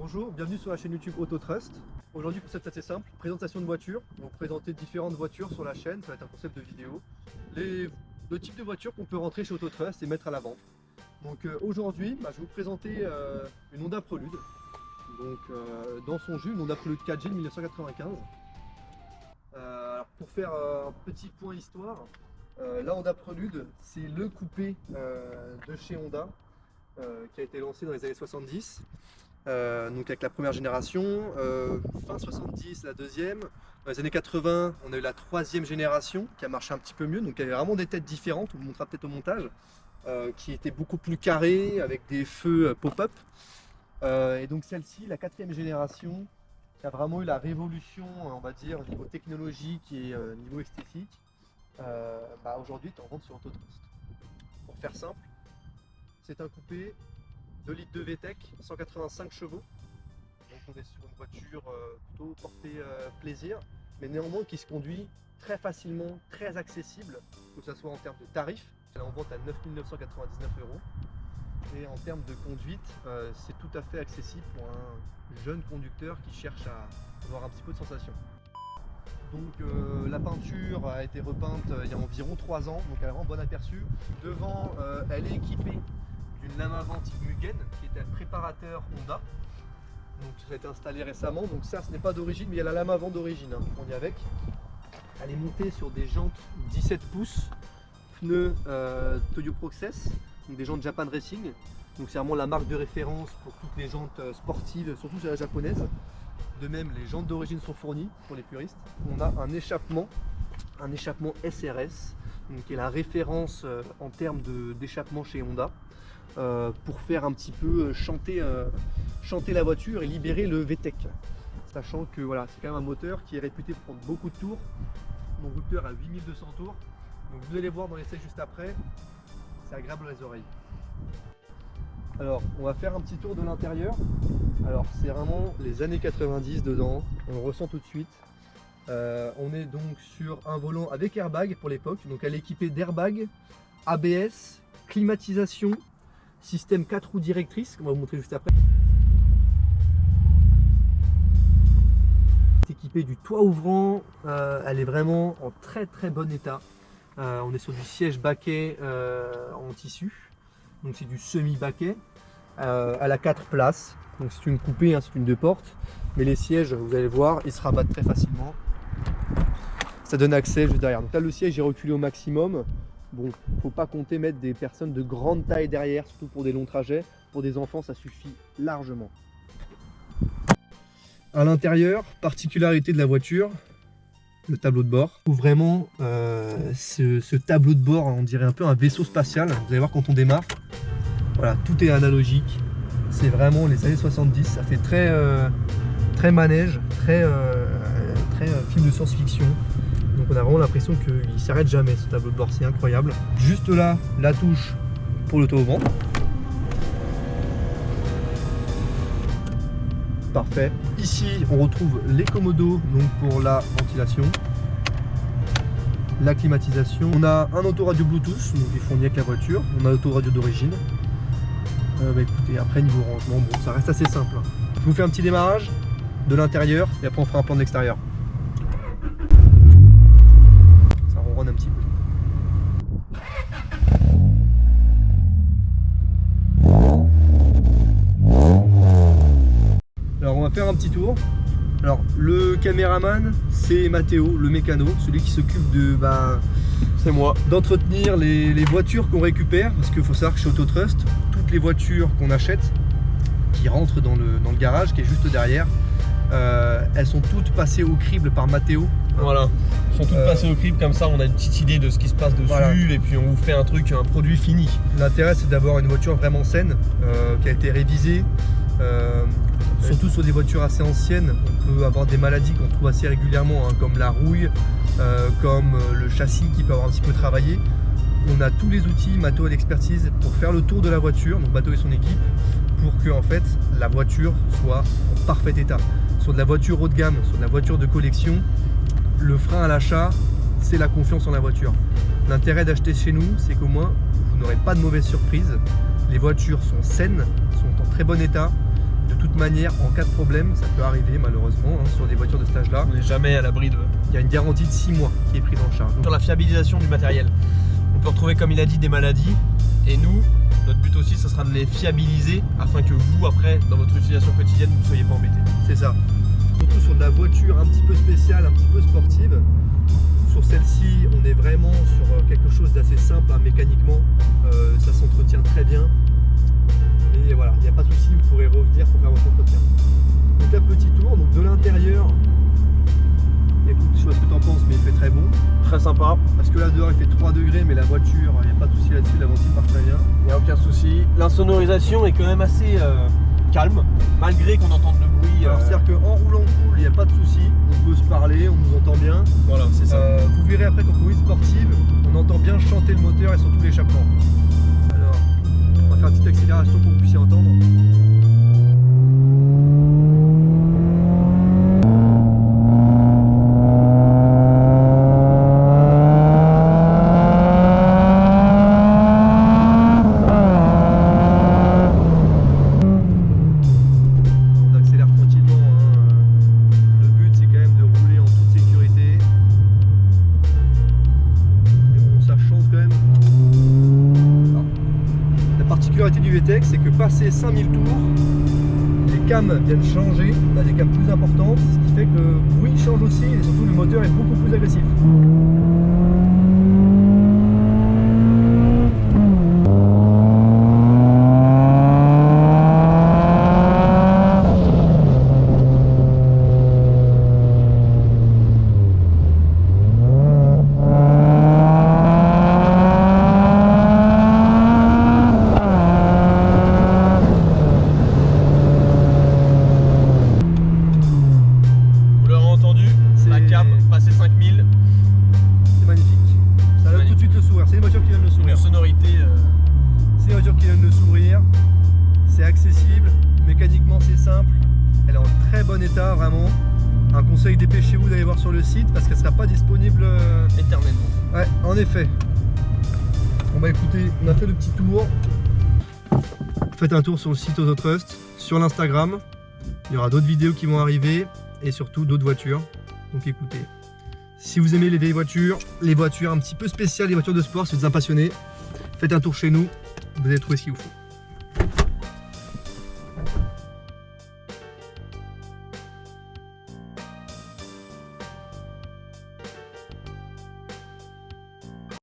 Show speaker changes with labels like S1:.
S1: Bonjour, bienvenue sur la chaîne YouTube Autotrust. Aujourd'hui, concept assez simple, présentation de voitures. On va vous présenter différentes voitures sur la chaîne, ça va être un concept de vidéo. Le type de voiture qu'on peut rentrer chez Autotrust et mettre à la vente. Donc aujourd'hui, je vais vous présenter une Honda Prelude. Donc dans son jus, une Honda Prelude 4G de 1995. Alors, pour faire un petit point histoire, la Honda Prelude, c'est le coupé de chez Honda qui a été lancé dans les années 70. Donc avec la première génération, fin 70 la deuxième, dans les années 80 on a eu la troisième génération qui a marché un petit peu mieux, donc il y avait vraiment des têtes différentes, on vous montrera peut-être au montage, qui étaient beaucoup plus carrées avec des feux pop-up, et donc celle-ci, la quatrième génération, qui a vraiment eu la révolution, on va dire, au niveau technologique et niveau esthétique. Aujourd'hui tu es en vente sur Autotrust. Pour faire simple, c'est un coupé 2 litres de VTEC, 185 chevaux. Donc on est sur une voiture plutôt portée plaisir, mais néanmoins qui se conduit très facilement, très accessible, que ce soit en termes de tarifs. Elle est en vente à 9 999 €. Et en termes de conduite, c'est tout à fait accessible pour un jeune conducteur qui cherche à avoir un petit peu de sensation. Donc la peinture a été repeinte il y a environ 3 ans, donc elle a vraiment bon aperçu. Devant, elle est équipée d'une lame avant type Mugen, qui était un préparateur Honda. Donc ça a été installé récemment, donc ça ce n'est pas d'origine, mais il y a la lame avant d'origine, on y est avec. Elle est montée sur des jantes 17 pouces, pneus Toyo Process, donc des jantes Japan Racing. Donc c'est vraiment la marque de référence pour toutes les jantes sportives, surtout chez la japonaise. De même, les jantes d'origine sont fournies pour les puristes. On a un échappement SRS, donc qui est la référence en termes d'échappement chez Honda. Pour faire un petit peu chanter la voiture et libérer le VTEC, sachant que voilà, c'est quand même un moteur qui est réputé pour prendre beaucoup de tours. Mon routeur à 8200 tours, donc vous allez voir dans l'essai juste après, c'est agréable les oreilles. Alors on va faire un petit tour de l'intérieur. Alors c'est vraiment les années 90 dedans, on le ressent tout de suite. On est donc sur un volant avec airbag pour l'époque, donc elle est équipée d'airbag, ABS, climatisation, système 4 roues directrices, qu'on va vous montrer juste après. C'est équipé du toit ouvrant, elle est vraiment en très bon état. On est sur du siège baquet en tissu, donc c'est du semi-baquet. Elle a 4 places, donc c'est une coupée, hein, c'est une 2 portes, mais les sièges, vous allez voir, ils se rabattent très facilement. Ça donne accès juste derrière. Donc là, le siège est reculé au maximum. Bon, faut pas compter mettre des personnes de grande taille derrière, surtout pour des longs trajets. Pour des enfants, ça suffit largement. À l'intérieur, particularité de la voiture, le tableau de bord. Vraiment, ce tableau de bord, on dirait un peu un vaisseau spatial. Vous allez voir quand on démarre, voilà, tout est analogique. C'est vraiment les années 70. Ça fait très manège, très film de science-fiction. Donc on a vraiment l'impression qu'il ne s'arrête jamais, ce tableau de bord, c'est incroyable. Juste là, la touche pour l'auto-vent. Parfait. Ici, on retrouve les commodos donc pour la ventilation, la climatisation. On a un autoradio Bluetooth, donc il est fourni avec la voiture. On a l'autoradio d'origine. Écoutez, après niveau rangement, bon, ça reste assez simple. Je vous fais un petit démarrage de l'intérieur et après on fera un plan de l'extérieur. Un petit peu. Alors on va faire un petit tour. Alors le caméraman c'est Mathéo, le mécano, celui qui s'occupe de c'est moi, d'entretenir les voitures qu'on récupère, parce qu'il faut savoir que chez Autotrust, toutes les voitures qu'on achète qui rentrent dans le garage qui est juste derrière, elles sont toutes passées au crible par Mathéo.
S2: Voilà, ils sont toutes passées au crible, comme ça on a une petite idée de ce qui se passe dessus, voilà. Et puis on vous fait un produit fini.
S1: L'intérêt c'est d'avoir une voiture vraiment saine, qui a été révisée. Surtout sur des voitures assez anciennes, on peut avoir des maladies qu'on trouve assez régulièrement, hein, comme la rouille, comme le châssis qui peut avoir un petit peu travaillé. On a tous les outils, Mathéo et l'expertise pour faire le tour de la voiture, donc Mathéo et son équipe, pour que en fait, la voiture soit en parfait état. Sur de la voiture haut de gamme, sur de la voiture de collection, le frein à l'achat, c'est la confiance en la voiture. L'intérêt d'acheter chez nous, c'est qu'au moins, vous n'aurez pas de mauvaises surprises. Les voitures sont saines, sont en très bon état. De toute manière, en cas de problème, ça peut arriver malheureusement sur des voitures de cet âge-là.
S2: On n'est jamais à l'abri de...
S1: Il y a une garantie de 6 mois qui est prise en charge.
S2: Sur la fiabilisation du matériel, on peut retrouver, comme il a dit, des maladies. Et nous, notre but aussi, ce sera de les fiabiliser afin que vous, après, dans votre utilisation quotidienne, vous ne soyez pas embêtés.
S1: C'est ça. Surtout sur de la voiture un petit peu spéciale, un petit peu sportive. Sur celle-ci, on est vraiment sur quelque chose d'assez simple mécaniquement. Ça s'entretient très bien. Et voilà, il n'y a pas de souci, vous pourrez revenir pour faire votre entretien. Donc un petit tour, donc de l'intérieur. Écoute, je sais pas ce que tu en penses, mais il fait très bon.
S2: Très sympa.
S1: Parce que là dehors il fait 3 degrés, mais la voiture, il n'y a pas de souci là-dessus, la ventile marche très bien.
S2: Il n'y a aucun souci. L'insonorisation est quand même assez calme, malgré qu'on entende le bruit.
S1: Alors c'est-à-dire qu'en roulant cool, il n'y a pas de souci, on peut se parler, on nous entend bien.
S2: Voilà, c'est ça.
S1: Vous verrez après qu'en conduite sportive, on entend bien chanter le moteur et surtout l'échappement. Alors, on va faire une petite accélération pour que vous puissiez entendre. Du VTEC, c'est que passé 5000 tours, les cams viennent changer, on a des cams plus importantes, ce qui fait que le bruit change aussi et surtout le moteur est beaucoup plus agressif.
S2: Passer 5000,
S1: c'est magnifique. Ça donne tout de suite le sourire. C'est une voiture qui donne le sourire.
S2: Une sonorité.
S1: C'est une voiture qui donne le sourire. C'est accessible. Mécaniquement, c'est simple. Elle est en très bon état, vraiment. Un conseil, dépêchez-vous d'aller voir sur le site parce qu'elle ne sera pas disponible
S2: éternellement.
S1: Ouais, en effet. Bon bah écoutez, on a fait le petit tour. Faites un tour sur le site Autotrust, sur l'Instagram. Il y aura d'autres vidéos qui vont arriver et surtout d'autres voitures. Donc écoutez, si vous aimez les vieilles voitures, les voitures un petit peu spéciales, les voitures de sport, si vous êtes un passionné, faites un tour chez nous, vous allez trouver ce qu'il vous faut.